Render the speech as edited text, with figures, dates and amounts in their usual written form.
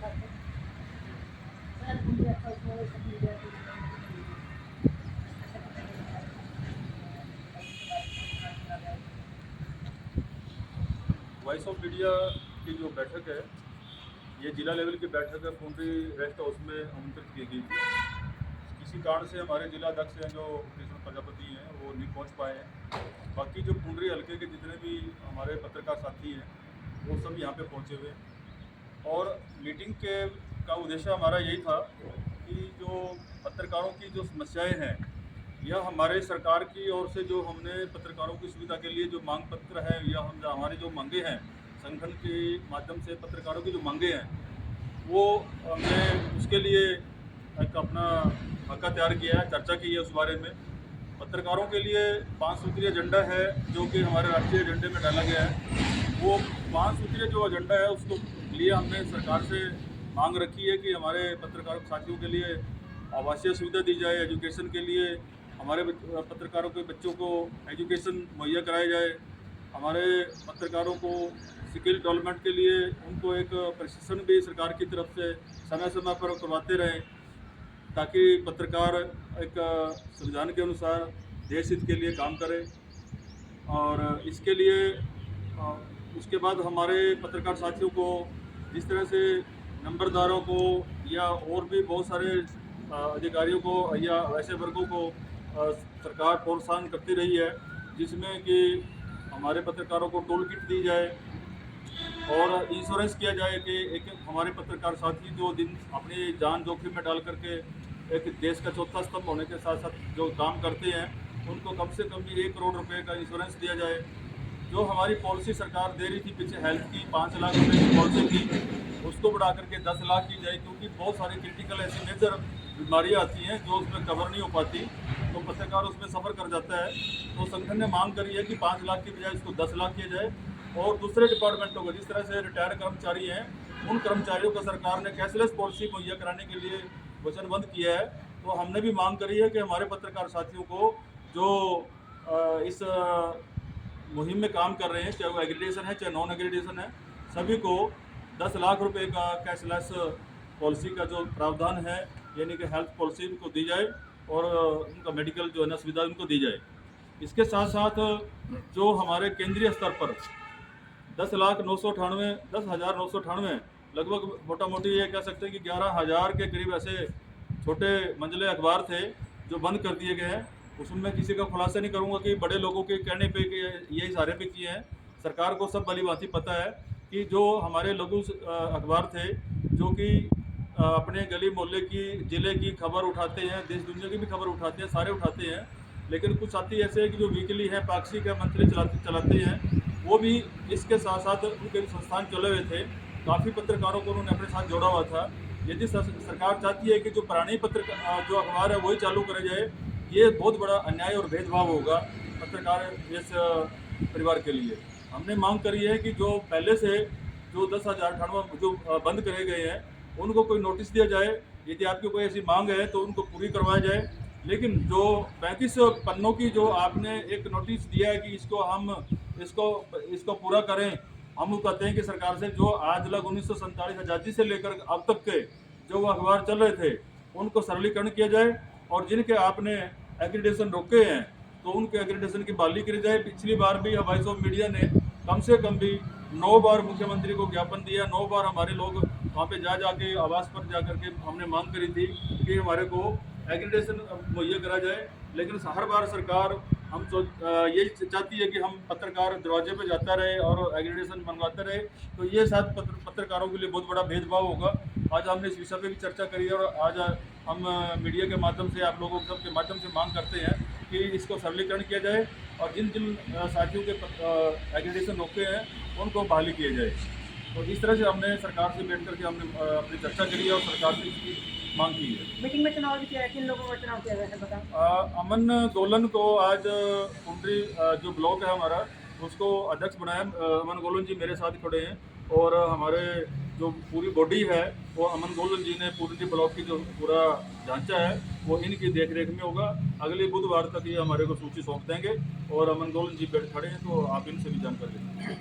Voice of media की जो बैठक है, ये जिला लेवल की बैठक है, पुंडरी रेस्ट हाउस में आमंत्रित की गई थी। किसी कारण से हमारे जिला अध्यक्ष हैं जो कृष्ण प्रजापति हैं वो नहीं पहुंच पाए हैं। बाकी जो पुंडरी हल्के के जितने भी हमारे पत्रकार साथी हैं वो सब यहाँ पे पहुँचे हुए हैं। और मीटिंग का उद्देश्य हमारा यही था कि जो पत्रकारों की जो समस्याएं हैं या हमारे सरकार की ओर से जो हमने पत्रकारों की सुविधा के लिए जो मांग पत्र है या हमारी जो मांगे हैं संगठन के माध्यम से पत्रकारों की जो मांगे हैं वो हमने उसके लिए एक अपना खाका तैयार किया है, चर्चा की है उस बारे में। पत्रकारों के लिए 5 सूत्रीय एजेंडा है जो कि हमारे राष्ट्रीय एजेंडे में डाला गया है। वो 5 सूत्रीय जो एजेंडा है उसको लिए हमने सरकार से मांग रखी है कि हमारे पत्रकारों साथियों के लिए आवासीय सुविधा दी जाए, एजुकेशन के लिए हमारे पत्रकारों के बच्चों को एजुकेशन मुहैया कराया जाए, हमारे पत्रकारों को स्किल डेवलपमेंट के लिए उनको एक प्रशिक्षण भी सरकार की तरफ से समय समय पर करवाते रहें ताकि पत्रकार एक संविधान के अनुसार देश हित के लिए काम करें। और इसके लिए उसके बाद हमारे पत्रकार साथियों को जिस तरह से नंबरदारों को या और भी बहुत सारे अधिकारियों को या वैसे वर्गों को सरकार प्रोत्साहन करती रही है, जिसमें कि हमारे पत्रकारों को टोल किट दी जाए और इंश्योरेंस किया जाए कि एक हमारे पत्रकार साथी जो दिन अपनी जान जोखिम में डाल करके एक देश का चौथा स्तंभ होने के साथ साथ जो काम करते हैं उनको कम से कम भी 1 करोड़ रुपए का इंश्योरेंस दिया जाए। जो हमारी पॉलिसी सरकार दे रही थी पीछे हेल्थ की 5 लाख रुपए की पॉलिसी थी उसको बढ़ा करके 10 लाख की जाए, क्योंकि बहुत सारी क्रिटिकल ऐसी मेजर बीमारियां आती हैं जो उसमें कवर नहीं हो पाती तो पत्रकार उसमें सफ़र कर जाता है। तो संगठन ने मांग करी है कि 5 लाख की बजाय इसको 10 लाख किया जाए। और दूसरे डिपार्टमेंटों को जिस तरह से रिटायर्ड कर्मचारी हैं उन कर्मचारियों को सरकार ने कैशलेस पॉलिसी मुहैया कराने के लिए वचनबद्ध किया है। तो हमने भी मांग करी है कि हमारे पत्रकार साथियों को जो इस मुहिम में काम कर रहे हैं, चाहे वो एग्रीडेशन है चाहे नॉन एग्रीडेशन है, सभी को 10 लाख रुपए का कैशलेस पॉलिसी का जो प्रावधान है यानी कि हेल्थ पॉलिसी उनको दी जाए और उनका मेडिकल जो है ना सुविधा उनको दी जाए। इसके साथ साथ जो हमारे केंद्रीय स्तर पर 10,998 लगभग मोटा मोटी ये कह सकते हैं कि 11,000 के करीब ऐसे छोटे मंझले अखबार थे जो बंद कर दिए गए हैं। उसमें मैं किसी का खुलासा नहीं करूंगा कि बड़े लोगों के कहने पे कि ये इशारे पे किए हैं। सरकार को सब भली भांति पता है कि जो हमारे लघु अखबार थे जो कि अपने गली मोहल्ले की ज़िले की खबर उठाते हैं, देश दुनिया की भी खबर उठाते हैं, सारे उठाते हैं, लेकिन कुछ साथी ऐसे हैं कि जो वीकली हैं, पाक्षिक है, मंथली चलाते हैं, वो भी इसके साथ साथ उनके भी संस्थान चले हुए थे। काफ़ी पत्रकारों को उन्होंने अपने साथ जोड़ा हुआ था। यदि सरकार चाहती है कि जो पुरानी जो अखबार है वही चालू करे जाए, ये बहुत बड़ा अन्याय और भेदभाव होगा पत्रकार इस परिवार के लिए। हमने मांग करी है कि जो पहले से जो 10,098 जो बंद करे गए हैं उनको कोई नोटिस दिया जाए। यदि आपकी कोई ऐसी मांग है तो उनको पूरी करवाया जाए। लेकिन जो 35 पन्नों की जो आपने एक नोटिस दिया है कि इसको पूरा करें, हम कहते हैं कि सरकार से जो आज लग 1947 आज़ादी से लेकर अब तक के जो वो अखबार चल रहे थे उनको सरलीकरण किया जाए और जिनके आपने एग्रीडेशन रोके हैं तो उनके एग्रीडेशन की बहाली करी जाए। पिछली बार भी वॉइस ऑफ मीडिया ने कम से कम भी 9 बार मुख्यमंत्री को ज्ञापन दिया, 9 बार हमारे लोग वहाँ पे जाके आवास पर जा करके हमने मांग करी थी कि हमारे को एग्रीडेशन मुहैया करा जाए। लेकिन हर बार सरकार हम यही चाहती है कि हम पत्रकार दरवाजे पे जाता रहे और एग्रीडेशन बनवाते रहे, तो ये साथ पत्रकारों के लिए बहुत बड़ा भेदभाव होगा। आज हमने इस विषय पे भी चर्चा करी है और आज हम मीडिया के माध्यम से आप लोगों सब के माध्यम से मांग करते हैं कि इसको सरलीकरण किया जाए और जिन जिन साथियों के एग्रीडेशन रोके हैं उनको बहाली किया जाए। तो इस तरह से हमने सरकार से बैठ करके हमने अपनी चर्चा करी है और सरकार से इसकी मांग की है। मीटिंग में चुनाव भी किया है, किन लोगों का चुनाव किया गया है बताओ। अमन गोलन को आज पुंडरी जो ब्लॉक है हमारा उसको अध्यक्ष बनाया। अमन गोलन जी मेरे साथ खड़े हैं और हमारे जो पूरी बॉडी है वो अमन गोलन जी ने पुंडरी ब्लॉक की जो पूरा ढांचा है वो इनकी देखरेख में होगा। अगले बुधवार तक ये हमारे को सूची सौंप देंगे और अमन गोलन जी बैठ खड़े हैं तो आप इनसे भी जानकारी लेंगे।